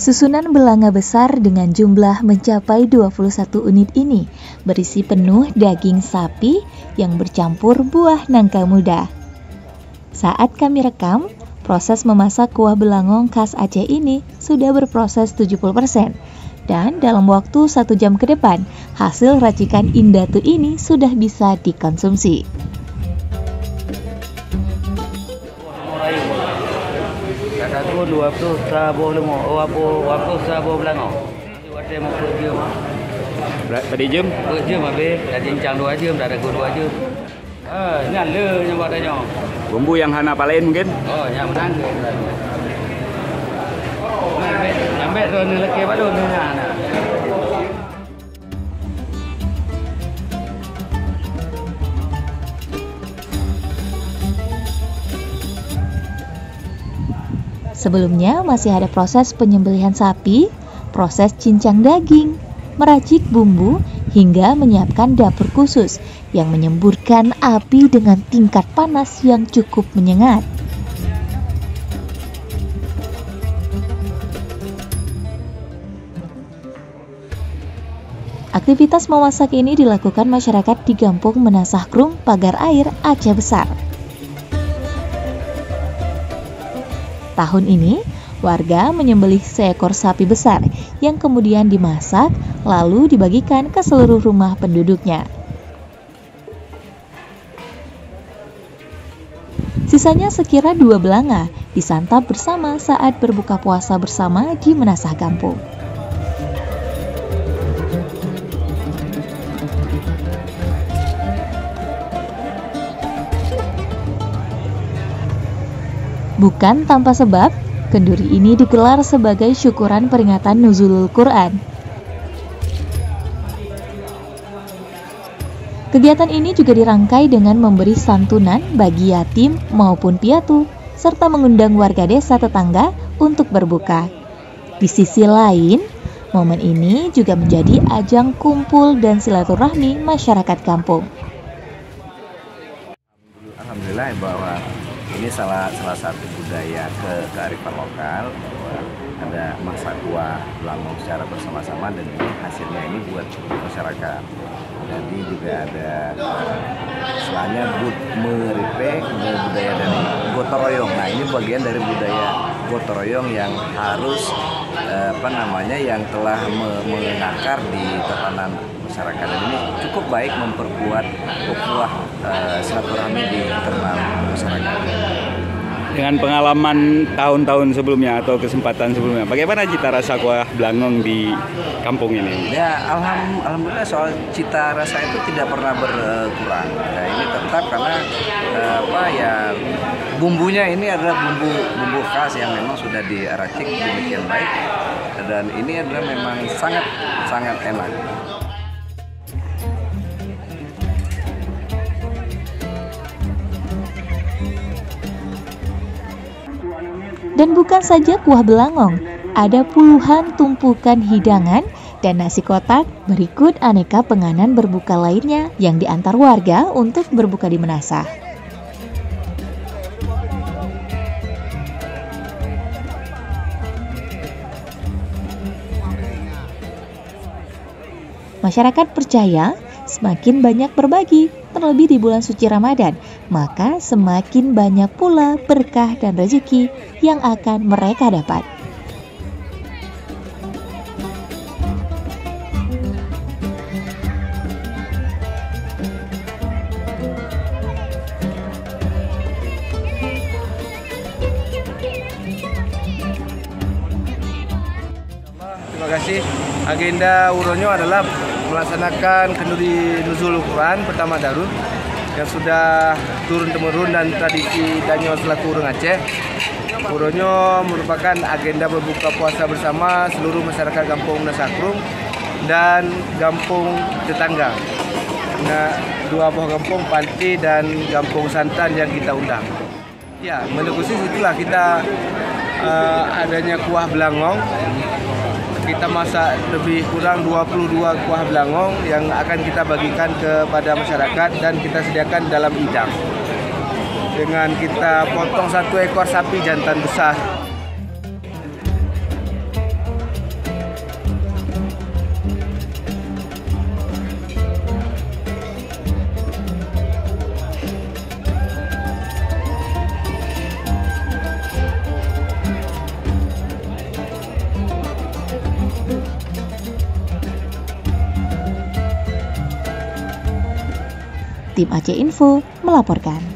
Susunan belanga besar dengan jumlah mencapai 21 unit ini berisi penuh daging sapi yang bercampur buah nangka muda. Saat kami rekam, proses memasak kuah belangong khas Aceh ini sudah berproses 70%. Dan dalam waktu 1 jam ke depan, hasil racikan Indatu ini sudah bisa dikonsumsi. Satu 20 sabuh lemau, waktu sabuh belangong. Ada mau jam. Berapa jam? Jam habis, dah cincang 2 jam, dah ragu 2 jam. Nyala yang buat tanya. Bumbu yang Hana palain mungkin? Oh, yang menang. Nyampe tu ni lagi baru ni nak. Sebelumnya masih ada proses penyembelihan sapi, proses cincang daging, meracik bumbu, hingga menyiapkan dapur khusus yang menyemburkan api dengan tingkat panas yang cukup menyengat. Aktivitas memasak ini dilakukan masyarakat di Kampung Menasahkrum, Pagar Air, Aceh Besar. Tahun ini, warga menyembelih seekor sapi besar yang kemudian dimasak lalu dibagikan ke seluruh rumah penduduknya. Sisanya sekira 2 belanga disantap bersama saat berbuka puasa bersama di Menasah Kampung. Bukan tanpa sebab, kenduri ini digelar sebagai syukuran peringatan Nuzulul Quran. Kegiatan ini juga dirangkai dengan memberi santunan bagi yatim maupun piatu, serta mengundang warga desa tetangga untuk berbuka. Di sisi lain, momen ini juga menjadi ajang kumpul dan silaturahmi masyarakat kampung. Alhamdulillah bahwa ini salah satu budaya kearifan lokal, bahwa ada masak kuah belangong secara bersama-sama dan ini hasilnya ini buat masyarakat. Jadi juga ada istilahnya meripe budaya dari gotong royong. Nah ini bagian dari budaya gotong royong yang harus yang telah mengakar di tatanan masyarakat, dan ini cukup baik memperkuat ukhuwah silaturahmi di internal masyarakat. Dengan pengalaman tahun-tahun sebelumnya atau kesempatan sebelumnya, bagaimana cita rasa kuah belangong di kampung ini? Ya, alhamdulillah soal cita rasa itu tidak pernah berkurang. Nah, ini tetap karena bumbunya ini adalah bumbu khas yang memang sudah diracik demikian baik, dan ini adalah memang sangat enak. Dan bukan saja kuah belangong, ada puluhan tumpukan hidangan dan nasi kotak berikut aneka penganan berbuka lainnya yang diantar warga untuk berbuka di Menasah. Masyarakat percaya semakin banyak berbagi, terlebih di bulan suci Ramadan, maka semakin banyak pula berkah dan rezeki yang akan mereka dapat. Terima kasih. Agenda Uronyo adalah melaksanakan kenduri Nuzulul Quran pertama Darul yang sudah turun-temurun dan tradisi Danyo selaku orang Aceh. Uronyo merupakan agenda berbuka puasa bersama seluruh masyarakat Kampung Menasahkrum dan kampung tetangga. Nah, 2 buah kampung Panti dan Kampung Santan yang kita undang. Ya, menegusi itulah kita adanya kuah belangong. Kita masak lebih kurang 22 kuah belangong yang akan kita bagikan kepada masyarakat dan kita sediakan dalam hidang. Dengan kita potong 1 ekor sapi jantan besar. Tim Aceh Info melaporkan.